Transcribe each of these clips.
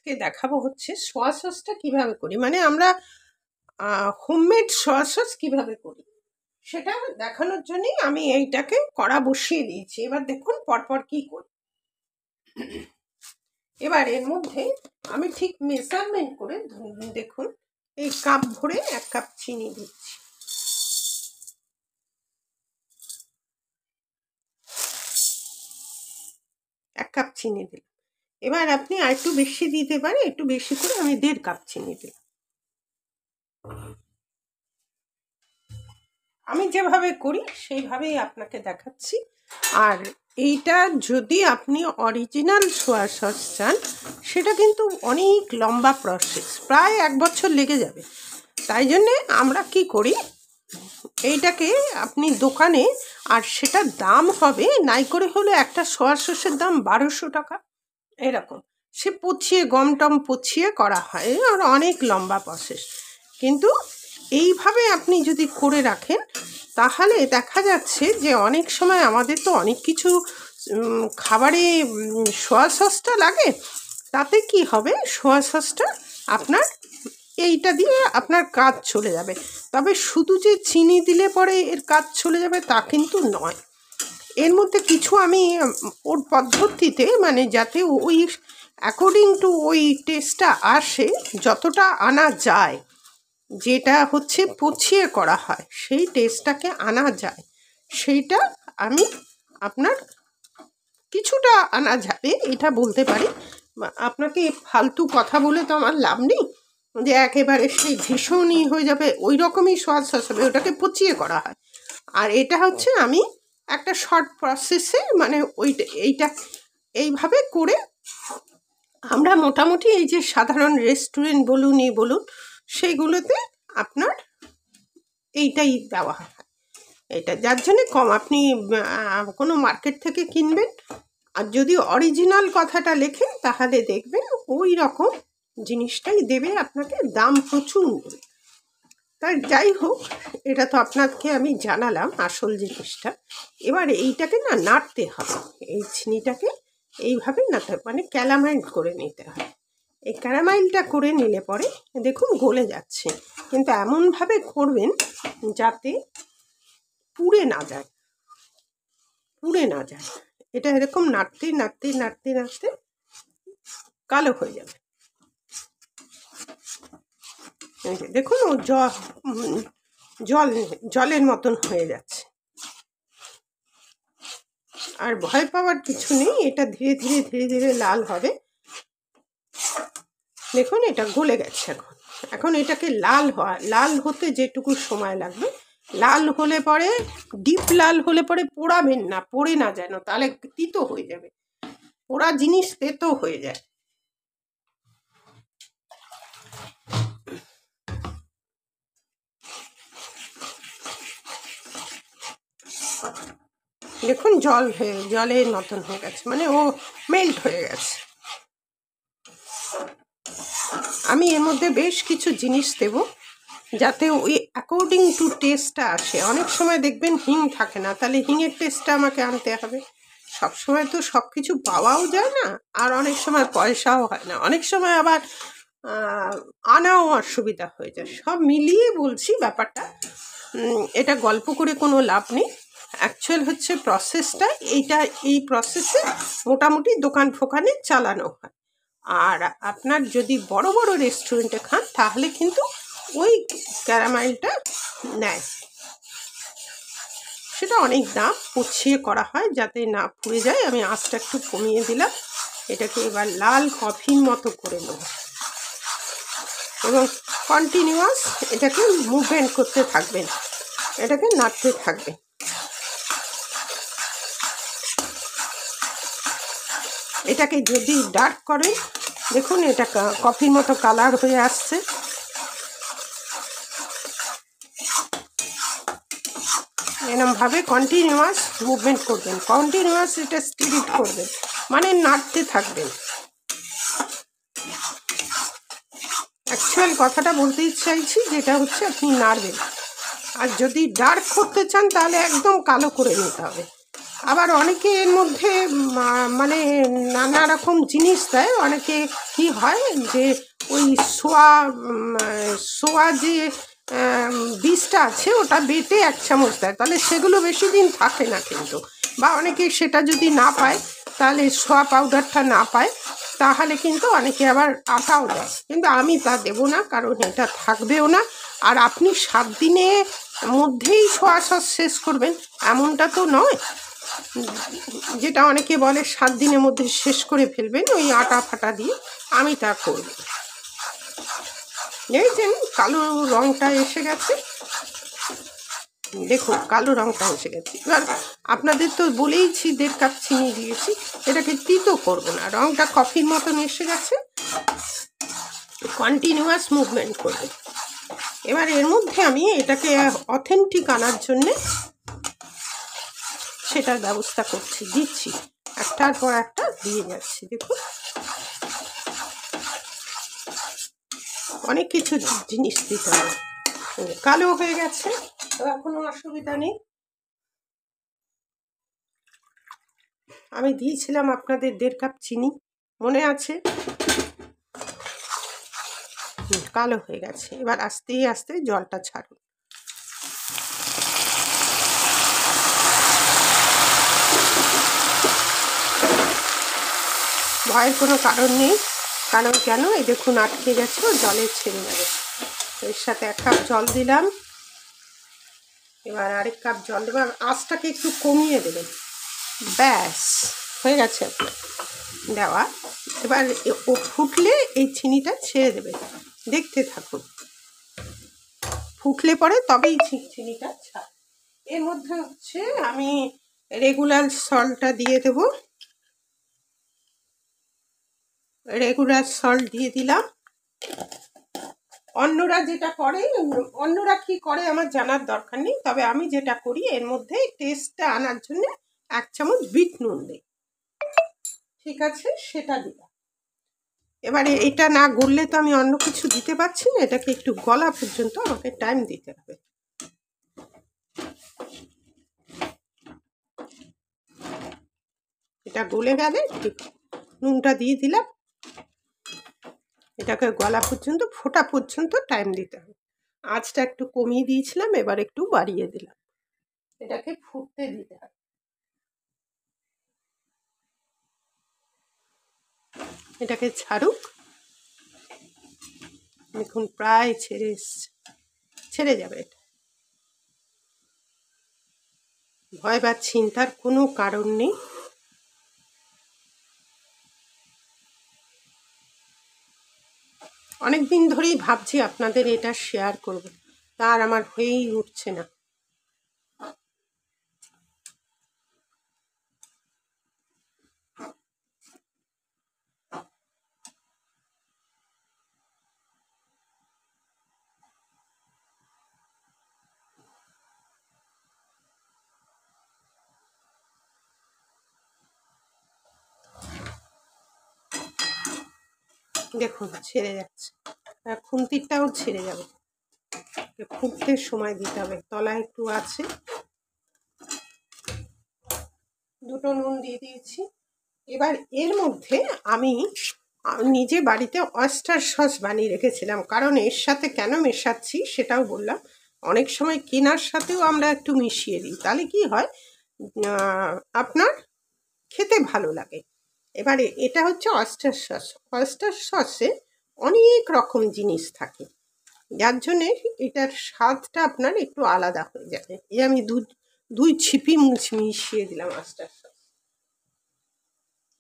আজকে দেখাবো হচ্ছে সোয়া সসটা কিভাবে করি, মানে আমরা হোমমেড সোয়া সস কিভাবে করি সেটা দেখানোর জন্যই আমি এইটাকে কড়া বসিয়ে দিয়েছি। এবার দেখুন পরপর কি করি। এবার এর মধ্যে আমি ঠিক মেজারমেন্ট করে দেখুন এই কাপ ভরে 1 কাপ চিনি দিচ্ছি। এক কাপ চিনি দিলাম। এবার আপনি আর একটু বেশি দিতে পারেন, একটু বেশি করে আমি 1.5 কাপ চিনি দিলাম। আমি যেভাবে করি সেইভাবেই আপনাকে দেখাচ্ছি। আর এইটা যদি আপনি অরিজিনাল সোয়া সস চান সেটা কিন্তু অনেক লম্বা প্রসেস, প্রায় 1 বছর লেগে যাবে। তাই জন্যে আমরা কি করি, এইটাকে আপনি দোকানে, আর সেটা দাম হবে নাই করে হলো একটা সোয়া সসের দাম 1200 টাকা এরকম। সে পচিয়ে গম টম পচিয়ে করা হয়, আর অনেক লম্বা প্রসেস। কিন্তু এইভাবে আপনি যদি করে রাখেন তাহলে দেখা যাচ্ছে যে অনেক সময় আমাদের তো অনেক কিছু খাবারে সোয়া সসটা লাগে, তাতে কি হবে সোয়া সসটা আপনার এইটা দিয়ে আপনার কাজ চলে যাবে। তবে শুধু যে চিনি দিলে পরে এর কাজ চলে যাবে তা কিন্তু নয়। এর মধ্যে কিছু আমি ওর পদ্ধতিতে, মানে যাতে ওই অ্যাকর্ডিং টু ওই টেস্টটা আসে, যতটা আনা যায়, যেটা হচ্ছে পচিয়ে করা হয় সেই টেস্টটাকে আনা যায়, সেইটা আমি আপনার কিছুটা আনা যাবে এটা বলতে পারি। আপনাকে ফালতু কথা বলে তো আমার লাভ নেই যে একেবারে সেই ভীষণই হয়ে যাবে, ওই রকমই স্বাদ হবে, ওটাকে পচিয়ে করা হয়। আর এটা হচ্ছে আমি একটা শর্ট প্রসেসে, মানে এইটা এইভাবে করে আমরা মোটামুটি এই যে সাধারণ রেস্টুরেন্ট বলুন বলুন সেইগুলোতে আপনার এইটাই দেওয়া হয়। এটা যার জন্যে কম, আপনি কোনো মার্কেট থেকে কিনবেন, আর যদি অরিজিনাল কথাটা লেখেন তাহলে দেখবেন ওই রকম জিনিসটাই দেবে আপনাকে, দাম প্রচুর নেবে। তাই যাই হোক, এটা তো আপনাকে আমি জানালাম আসল জিনিসটা। এবার এইটাকে না নাড়তে হবে, এই চিনিটাকে এইভাবে নাড়তে হবে, মানে ক্যারামেল করে নিতে হয়। এই ক্যারামেলটা করে নিলে পরে দেখুন গলে যাচ্ছে, কিন্তু এমনভাবে করবেন যাতে পুড়ে না যায়, পুড়ে না যায়। এটা এরকম নাড়তে নাড়তে নাড়তে নাড়তে কালো হয়ে যাবে। দেখুন ও জলের মতন হয়ে যাচ্ছে। আর ভয় পাওয়ার কিছু নেই, এটা ধীরে ধীরে ধীরে ধীরে লাল হবে। দেখুন এটা গলে গেছে। এখন এটাকে লাল হতে যেটুকু সময় লাগবে, লাল হলে পরে, ডিপ লাল হলে পরে পোড়াবেন না, পোড়ে না যেন, তাহলে তিতো হয়ে যাবে। পোড়া জিনিস তেতো হয়ে যায়। দেখুন জলের মতন হয়ে গেছে, মানে ও মেল্ট হয়ে গেছে। আমি এর মধ্যে বেশ কিছু জিনিস দেব যাতে ওই অ্যাকর্ডিং টু টেস্টটা আসে। অনেক সময় দেখবেন হিং থাকে না, তাহলে হিংয়ের টেস্টটা আমাকে আনতে হবে। সবসময় তো সব কিছু পাওয়াও যায় না, আর অনেক সময় পয়সাও হয় না, অনেক সময় আবার আনাও অসুবিধা হয়ে যায়। সব মিলিয়ে বলছি ব্যাপারটা, এটা গল্প করে কোনো লাভ নেই। অ্যাকচুয়াল হচ্ছে প্রসেসটা এইটা, এই প্রসেসে মোটামুটি দোকান ফোকানে চালানো হয়। আর আপনার যদি বড় বড় রেস্টুরেন্টে খান তাহলে কিন্তু ওই ক্যারামেলটা নেয়, সেটা অনেক দাম, পচিয়ে করা হয় যাতে না পুড়ে যায়। আমি আঁচটা একটু কমিয়ে দিলাম। এটাকে এবার লাল কফির মতো করে নেব এবং কন্টিনিউয়াস এটাকে মুভমেন্ট করতে থাকবেন, এটাকে নাড়তে থাকবেন। এটাকে যদি ডার্ক করেন, দেখুন এটা কফির মতো কালার হয়ে আসছে। এরমভাবে কন্টিনিউয়াস মুভমেন্ট করবেন, কন্টিনিউয়াস এটা স্টিরিট করবেন, মানে নাড়তে থাকবেন। অ্যাকচুয়াল কথাটা বলতে চাইছি যেটা হচ্ছে আপনি নাড়বেন। আর যদি ডার্ক করতে চান তাহলে একদম কালো করে নিতে হবে, আবার অনেকে এর মধ্যে মানে নানা রকম জিনিস দেয়। অনেকে কি হয় যে ওই সোয়া যে বীজটা আছে ওটা বেটে 1 চামচ দেয়, তাহলে সেগুলো বেশি দিন থাকে না কিন্তু। বা অনেকে সেটা যদি না পায়, তাহলে সোয়া পাউডারটা না পায়, তাহলে কিন্তু অনেকে আবার আটাও দেয়, কিন্তু আমি তা দেবো না, কারণ এটা থাকবেও না। আর আপনি 7 দিনের মধ্যেই সোয়া সস শেষ করবেন এমনটা তো নয়, যেটা অনেকে বলে 7 দিনের মধ্যে শেষ করে ফেলবেন ওই আটা ফাটা দিয়ে। আমি তা করব। দেখছেন কালো রঙটা এসে গেছে, দেখুন কালো রঙটা এসে গেছে। এবার আপনাদের তো বলেইছি 1.5 কাপ চিনি দিয়েছি, এটাকে তিতো করবো না, রঙটা কফির মতন এসে গেছে। কন্টিনিউয়াস মুভমেন্ট করবে। এবার এর মধ্যে আমি এটাকে অথেন্টিক আনার জন্যে সেটার ব্যবস্থা করছি, দিচ্ছি একটার পর একটা দিয়ে যাচ্ছি। দেখুন অনেক কিছু জিনিস দিতে হবে। কালো হয়ে গেছে তো এখনো অসুবিধা নেই। আমি দিয়েছিলাম আপনাদের 1.5 কাপ চিনি, মনে আছে? কালো হয়ে গেছে। এবার আস্তে আস্তে জলটা ছাড়ুন। ভয়ের কোনো কারণ নেই, কারণ কেন এই দেখুন আটকে গেছে, ও জলে ছেড়ে যাবে। এর সাথে 1 কাপ জল দিলাম, এবার আরেক কাপ জল দেবো। আঁচটাকে একটু কমিয়ে দেবেন, ব্যাস হয়ে গেছে আপনার দেওয়া। এবার ও ফুটলে এই চিনিটা ছেড়ে দেবে, দেখতে থাকুন। ফুটলে পরে তবেই চিনিটা ছাড়। এর মধ্যে হচ্ছে আমি রেগুলার সল্টটা দিয়ে দেব, রেগুলার সল্ট দিয়ে দিলাম। অন্যরা যেটা করে, অন্যরা কি করে আমার জানার দরকার নেই, তবে আমি যেটা করি এর মধ্যে টেস্টটা আনার জন্য 1 চামচ বিট নুন দিই। ঠিক আছে, সেটা দিলাম। এবারে এটা না গললে তো আমি অন্য কিছু দিতে পারছি না, এটাকে একটু গলা পর্যন্ত আমাকে টাইম দিতে হবে। এটা গলে গেলে ঠিক নুনটা দিয়ে দিলাম, এটাকে গলা পর্যন্ত ফোটা পর্যন্ত টাইম দিতে হবে। আঁচটা একটু কমিয়ে দিয়েছিলাম, এবার একটু বাড়িয়ে দিলাম, এটাকে ফুটতে দিতে হবে। এটাকে ছাড়ুক, দেখুন প্রায় ছেড়ে এসছে, ছেড়ে যাবে। এটা ভয় বা চিন্তার কোনো কারণ নেই। অনেক দিন ধরেই ভাবছি আপনাদের এটা শেয়ার করব, তার আমার হয়েই উঠছে না। দেখুন ছেড়ে যাচ্ছে, খুন্তিটাও ছেড়ে যাবে। ফুটতে সময় দিতে হবে, তলায় একটু আছে। 2টো নুন দিয়ে দিয়েছি। এবার এর মধ্যে আমি নিজে বাড়িতে অয়েস্টার সস বানিয়ে রেখেছিলাম, কারণ এর সাথে কেন মেশাচ্ছি সেটাও বললাম। অনেক সময় কেনার সাথেও আমরা একটু মিশিয়ে দিই, তাহলে কি হয় আপনার খেতে ভালো লাগে। এবারে এটা হচ্ছে অয়েস্টার সস। অয়েস্টার সসে অনেক রকম জিনিস থাকে, যার জন্যে এটার স্বাদটা আপনার একটু আলাদা হয়ে যাবে। এই আমি দুই ছিপি মিশিয়ে দিলাম অয়েস্টার সস।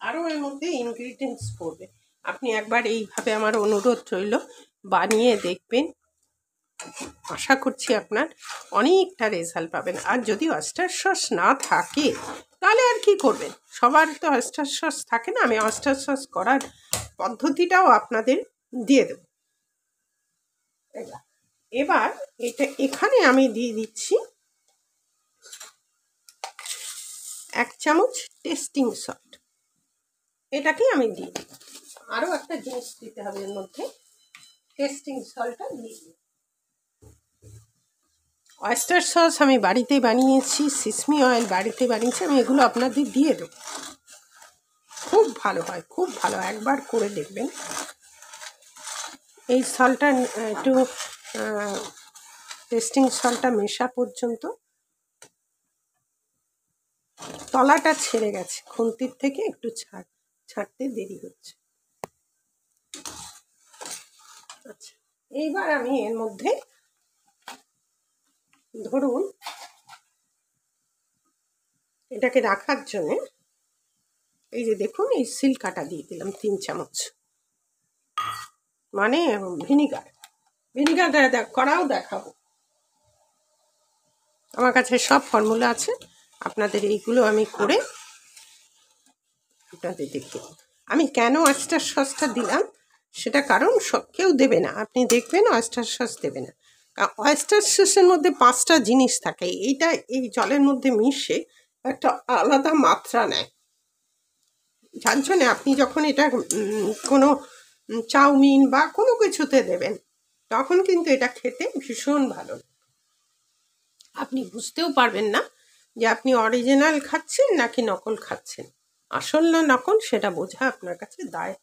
আরও এর মধ্যে ইনগ্রিডিয়েন্টস পড়বে। আপনি একবার এইভাবে আমার অনুরোধ রইল, বানিয়ে দেখবেন। আশা করছি আপনার অনেকটা রেজাল্ট পাবেন। আর যদি অয়েস্টার সস না থাকে তাহলে আর কি করবেন, সবার তো অয়েস্টার সস থাকে না। আমি অয়েস্টার সস করার পদ্ধতিটাও আপনাদের দিয়ে দেব। এবার এটা এখানে আমি দিয়ে দিচ্ছি 1 চামচ টেস্টিং সল্ট, এটাকে আমি দিই। আরও একটা জিনিস দিতে হবে এর মধ্যে, টেস্টিং সল্টটা দিয়ে দিই। অয়েস্টার সস আমি বাড়িতে বানিয়েছি, সিসমি অয়েল বাড়িতে বানিয়েছি, আমি এগুলো আপনাদের দিয়ে দেবো। খুব ভালো হয়, খুব ভালো, একবার করে দেখবেন। এই সলটা একটু টেস্টিং সলটা মেশা পর্যন্ত তলাটা ছেড়ে গেছে, খুন্তির থেকে একটু ছাড়তে দেরি হচ্ছে। আচ্ছা, এইবার আমি এর মধ্যে ধরুন এটাকে রাখার জন্যে এই যে দেখুন এই সিল্কাটা দিয়ে দিলাম 3 চামচ, মানে ভিনিগার করাও দেখাবো। আমার কাছে সব ফর্মুলা আছে, আপনাদের এইগুলো আমি করে আপনাদের দেখি। আমি কেন অয়েস্টার সসটা দিলাম সেটা কারণ কেউ দেবে না, আপনি দেখবেন অয়েস্টার সস দেবে না। অয়েস্টার সসের মধ্যে 5টা জিনিস থাকে, এইটা এই জলের মধ্যে মিশে একটা আলাদা মাত্রা নেয়। যার জন্যে আপনি যখন এটা কোনো চাউমিন বা কোনো কিছুতে দেবেন তখন কিন্তু এটা খেতে ভীষণ ভালো, আপনি বুঝতেও পারবেন না যে আপনি অরিজিনাল খাচ্ছেন নাকি নকল খাচ্ছেন। আসল না নকল সেটা বোঝা আপনার কাছে দায়।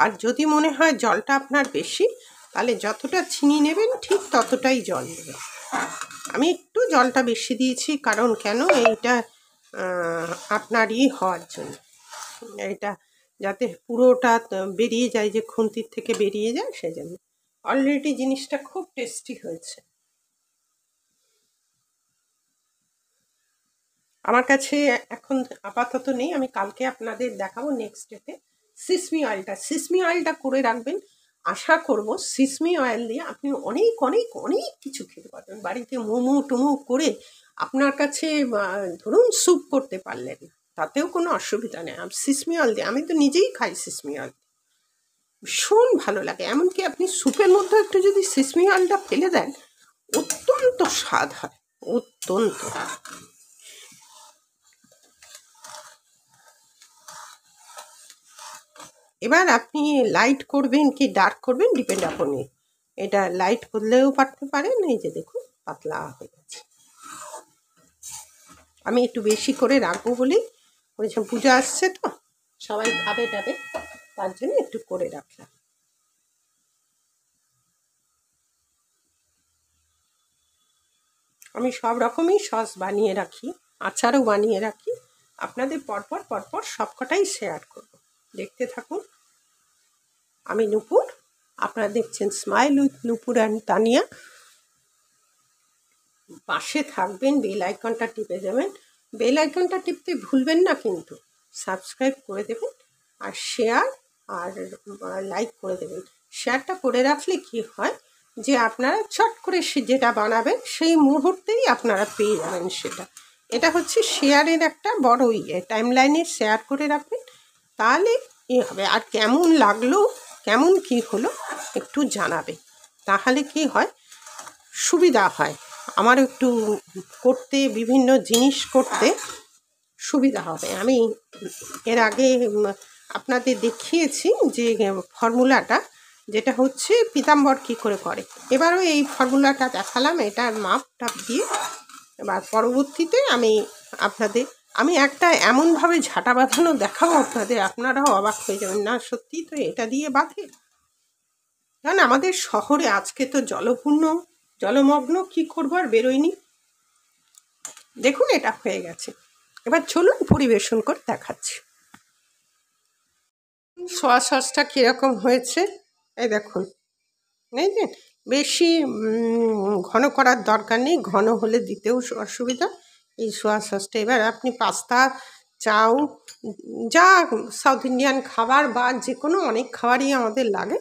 আর যদি মনে হয় জলটা আপনার বেশি, তাহলে যতটা চিনি নেবেন ঠিক ততটাই জল নেবেন। আমি একটু জলটা বেশি দিয়েছি, কারণ কেন এইটা আপনারই হওয়ার জন্য, এটা যাতে পুরোটা বেরিয়ে যায়, যে খুন্তির থেকে বেরিয়ে যায় সেজন্য। অলরেডি জিনিসটা খুব টেস্টি হয়েছে। আমার কাছে এখন আপাতত নেই, আমি কালকে আপনাদের দেখাবো নেক্সট ডেতে। সিসমি অয়েলটা করে রাখবেন। আশা করব সিসমি অয়েল দিয়ে আপনি অনেক অনেক অনেক কিছু খেতে পারবেন বাড়িতে। মোমো টোমো করে আপনার কাছে ধরুন স্যুপ করতে পারলেন, তাতেও কোনো অসুবিধা নেই। সিসমি অয়েল দিয়ে আমি তো নিজেই খাই, সিসমি অয়েল ভীষণ ভালো লাগে। এমনকি আপনি স্যুপের মধ্যে একটু যদি সিসমি অয়েলটা ফেলে দেন, অত্যন্ত স্বাদ হয়, অত্যন্ত। এবার আপনি লাইট করবেন কি ডার্ক করবেন ডিপেন্ড আপন ইট। এটা লাইট করলেও পারতে পারেন। এই যে দেখুন পাতলা হয়ে গেছে। আমি একটু বেশি করে রাখবো বলেই, বলেছিলাম পূজা আসছে তো সবাই খাবে টাবে, তার জন্য একটু করে রাখলাম। আমি সব রকমই সস বানিয়ে রাখি, আচারও বানিয়ে রাখি, আপনাদের পরপর পরপর সবকটাই শেয়ার করব, দেখতে থাকুন। আমি নূপুর, আপনারা দেখছেন smile with Nupur and Tania. পাশে থাকবেন, বেল আইকনটা টিপে দেবেন। বেল আইকনটা টিপতে ভুলবেন না কিন্তু, সাবস্ক্রাইব করে দেবেন আর শেয়ার আর লাইক করে দেবেন। শেয়ারটা করে রাখলে কি হয় যে আপনারা চট করে যেটা বানাবেন সেই মুহূর্তেই আপনারা পেয়ে যাবেন সেটা। এটা হচ্ছে শেয়ারের একটা বড় টাইম লাইনে শেয়ার করে রাখবেন, তাহলে হবে। আর কেমন লাগলো, কেমন কি হলো একটু জানাবে, তাহলে কি হয় সুবিধা হয়, আমার একটু করতে, বিভিন্ন জিনিস করতে সুবিধা হবে। আমি এর আগে আপনাদের দেখিয়েছি যে ফর্মুলাটা, যেটা হচ্ছে পিতাম্বর কী করে করে। এবারও এই ফর্মুলাটা দেখালাম, এটার মাপটা দিয়ে। এবার পরবর্তীতে আমি একটা এমনভাবে ঝাঁটা বাঁধানো দেখাবো আপনাদের, আপনারাও অবাক হয়ে যাবেন, না সত্যি তো এটা দিয়ে বাঁধে। কারণ আমাদের শহরে আজকে তো জলমগ্ন, কি করবো আর বেরোয়নি। দেখুন এটা হয়ে গেছে, এবার চলুন পরিবেশন করে দেখাচ্ছি। সোয়া সসটা কীরকম হয়েছে এই দেখুন, বুঝলেন? বেশি ঘন করার দরকার নেই, ঘন হলে দিতেও অসুবিধা। এই সোয়া সসটা এবার আপনি পাস্তা, চাউ, যা সাউথ ইন্ডিয়ান খাবার বা যে কোনো অনেক খাবারই আমাদের লাগে,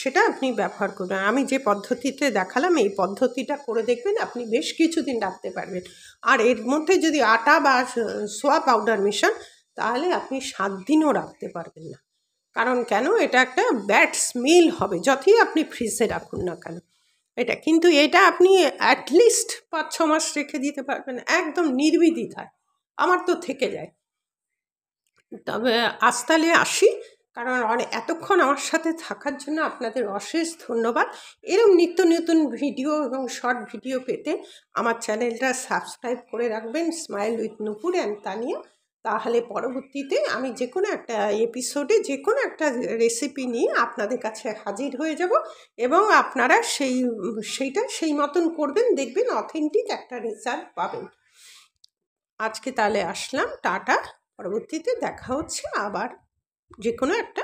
সেটা আপনি ব্যবহার করবেন। আমি যে পদ্ধতিতে দেখালাম এই পদ্ধতিটা করে দেখবেন, আপনি বেশ কিছুদিন রাখতে পারবেন। আর এর মধ্যে যদি আটা বা সোয়া পাউডার মেশান, তাহলে আপনি 7 দিনও রাখতে পারবেন না। কারণ কেন, এটা একটা ব্যাড স্মেল হবে যতই আপনি ফ্রিজে রাখুন না কেন এটা। কিন্তু এটা আপনি অ্যাটলিস্ট 5-6 মাস রেখে দিতে পারবেন একদম নির্বিধিতায়। আমার তো থেকে যায়। তবে আজ তাহলে আসি, কারণ এতক্ষণ আমার সাথে থাকার জন্য আপনাদের অশেষ ধন্যবাদ। এরকম নিত্য নতুন ভিডিও এবং শর্ট ভিডিও পেতে আমার চ্যানেলটা সাবস্ক্রাইব করে রাখবেন, smile with Nupur and Tania. তাহলে পরবর্তীতে আমি যে কোনো একটা এপিসোডে যে কোনো একটা রেসিপি নিয়ে আপনাদের কাছে হাজির হয়ে যাব, এবং আপনারা সেইটা সেই মতন করবেন, দেখবেন অথেন্টিক একটা রেজাল্ট পাবেন। আজকে তাহলে আসলাম, টাটা। পরবর্তীতে দেখা হচ্ছে আবার যে কোনো একটা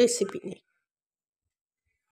রেসিপি নিয়ে।